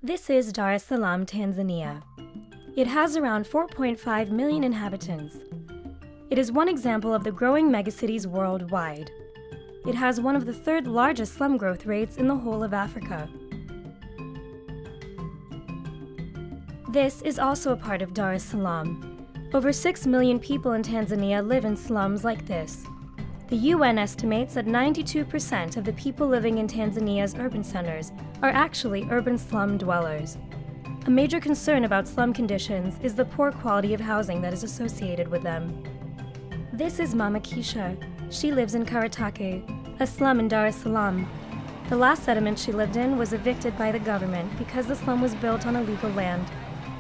This is Dar es Salaam, Tanzania. It has around 4.5 million inhabitants. It is one example of the growing megacities worldwide. It has one of the third largest slum growth rates in the whole of Africa. This is also a part of Dar es Salaam. Over 6 million people in Tanzania live in slums like this. The UN estimates that 92% of the people living in Tanzania's urban centers are actually urban slum dwellers. A major concern about slum conditions is the poor quality of housing that is associated with them. This is Mama Keisha. She lives in Karatake, a slum in Dar es Salaam. The last settlement she lived in was evicted by the government because the slum was built on illegal land.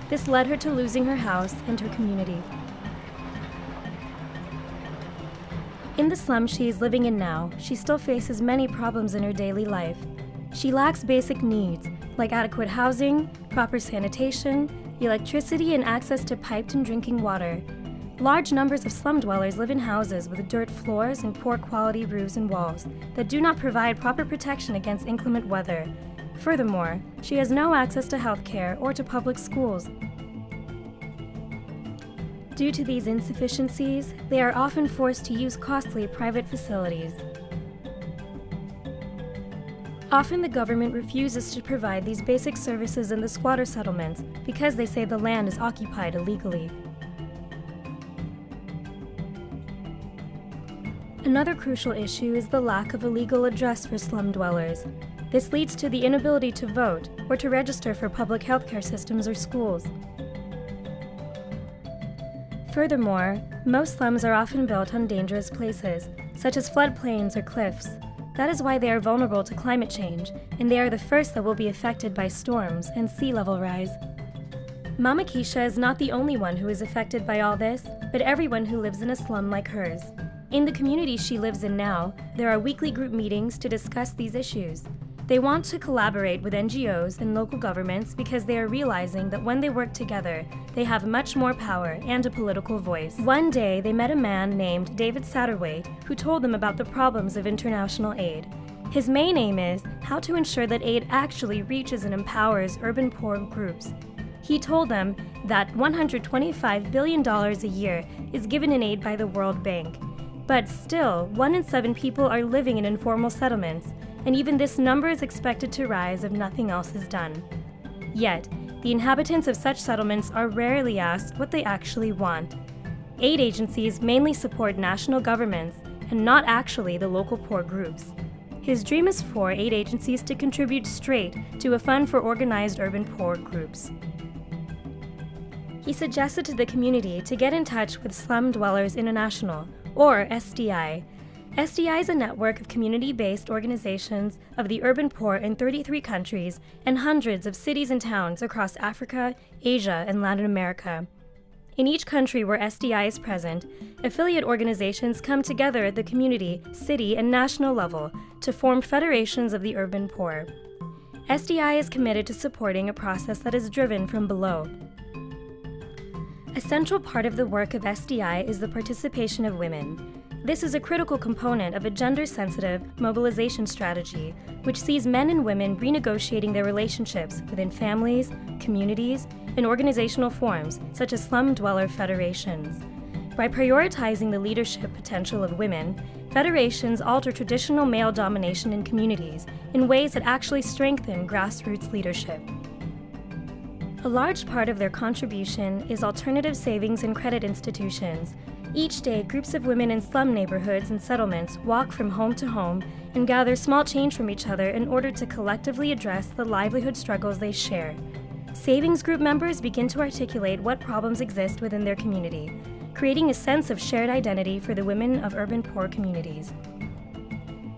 This led her to losing her house and her community. In the slum she is living in now, she still faces many problems in her daily life. She lacks basic needs, like adequate housing, proper sanitation, electricity, and access to piped and drinking water. Large numbers of slum dwellers live in houses with dirt floors and poor quality roofs and walls that do not provide proper protection against inclement weather. Furthermore, she has no access to health care or to public schools. Due to these insufficiencies, they are often forced to use costly private facilities. Often the government refuses to provide these basic services in the squatter settlements because they say the land is occupied illegally. Another crucial issue is the lack of a legal address for slum dwellers. This leads to the inability to vote or to register for public healthcare systems or schools. Furthermore, most slums are often built on dangerous places, such as floodplains or cliffs. That is why they are vulnerable to climate change, and they are the first that will be affected by storms and sea level rise. Mama Keisha is not the only one who is affected by all this, but everyone who lives in a slum like hers. In the community she lives in now, there are weekly group meetings to discuss these issues. They want to collaborate with NGOs and local governments because they are realizing that when they work together, they have much more power and a political voice. One day, they met a man named David Satterwhite who told them about the problems of international aid. His main aim is how to ensure that aid actually reaches and empowers urban poor groups. He told them that $125 billion a year is given in aid by the World Bank. But still, 1 in 7 people are living in informal settlements, and even this number is expected to rise if nothing else is done. Yet, the inhabitants of such settlements are rarely asked what they actually want. Aid agencies mainly support national governments and not actually the local poor groups. His dream is for aid agencies to contribute straight to a fund for organized urban poor groups. He suggested to the community to get in touch with Slum Dwellers International, or SDI. SDI is a network of community-based organizations of the urban poor in 33 countries and hundreds of cities and towns across Africa, Asia, and Latin America. In each country where SDI is present, affiliate organizations come together at the community, city, and national level to form federations of the urban poor. SDI is committed to supporting a process that is driven from below. A central part of the work of SDI is the participation of women. This is a critical component of a gender-sensitive mobilization strategy, which sees men and women renegotiating their relationships within families, communities, and organizational forms, such as slum dweller federations. By prioritizing the leadership potential of women, federations alter traditional male domination in communities in ways that actually strengthen grassroots leadership. A large part of their contribution is alternative savings and credit institutions. Each day, groups of women in slum neighborhoods and settlements walk from home to home and gather small change from each other in order to collectively address the livelihood struggles they share. Savings group members begin to articulate what problems exist within their community, creating a sense of shared identity for the women of urban poor communities.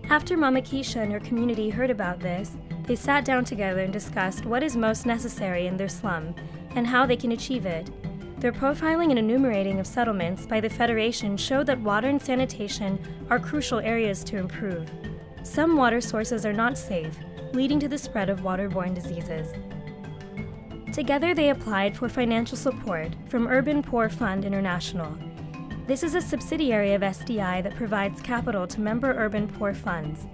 After Mama Keisha and her community heard about this, they sat down together and discussed what is most necessary in their slum and how they can achieve it. Their profiling and enumerating of settlements by the Federation showed that water and sanitation are crucial areas to improve. Some water sources are not safe, leading to the spread of waterborne diseases. Together they applied for financial support from Urban Poor Fund International. This is a subsidiary of SDI that provides capital to member urban poor funds.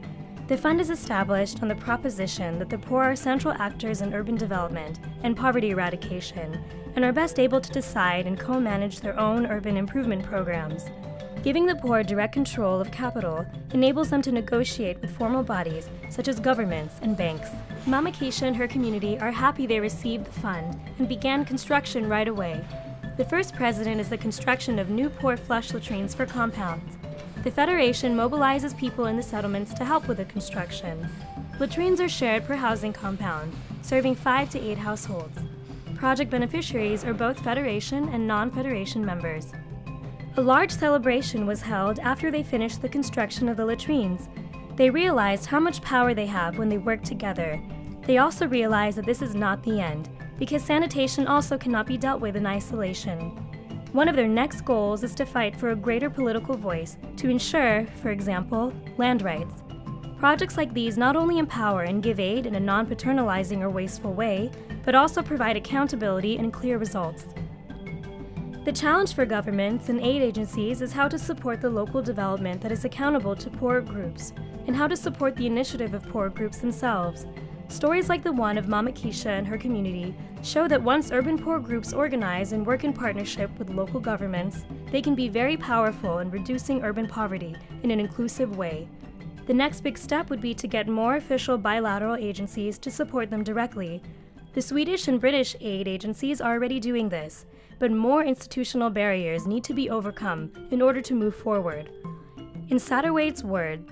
The fund is established on the proposition that the poor are central actors in urban development and poverty eradication, and are best able to decide and co-manage their own urban improvement programs. Giving the poor direct control of capital enables them to negotiate with formal bodies such as governments and banks. Mama Keisha and her community are happy they received the fund and began construction right away. The first precedent is the construction of new poor flush latrines for compounds. The Federation mobilizes people in the settlements to help with the construction. Latrines are shared per housing compound, serving 5 to 8 households. Project beneficiaries are both Federation and non-Federation members. A large celebration was held after they finished the construction of the latrines. They realized how much power they have when they work together. They also realized that this is not the end, because sanitation also cannot be dealt with in isolation. One of their next goals is to fight for a greater political voice to ensure, for example, land rights. Projects like these not only empower and give aid in a non-paternalizing or wasteful way, but also provide accountability and clear results. The challenge for governments and aid agencies is how to support the local development that is accountable to poor groups, and how to support the initiative of poor groups themselves. Stories like the one of Mama Keisha and her community show that once urban poor groups organize and work in partnership with local governments, they can be very powerful in reducing urban poverty in an inclusive way. The next big step would be to get more official bilateral agencies to support them directly. The Swedish and British aid agencies are already doing this, but more institutional barriers need to be overcome in order to move forward. In Satterthwaite's words,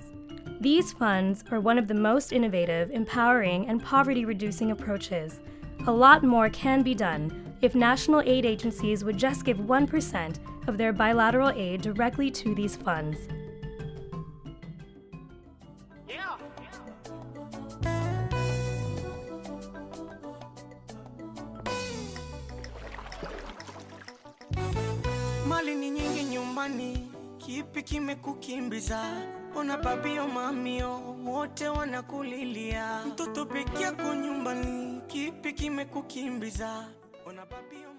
these funds are one of the most innovative, empowering, and poverty-reducing approaches. A lot more can be done if national aid agencies would just give 1% of their bilateral aid directly to these funds. Mali ni nyingi nyumbani, kipi kimekukimbiza? Ona babio mamio, wote wanakulilia. Mtoto peke yako nyumbani, kipi kimekukimbiza? Ona babio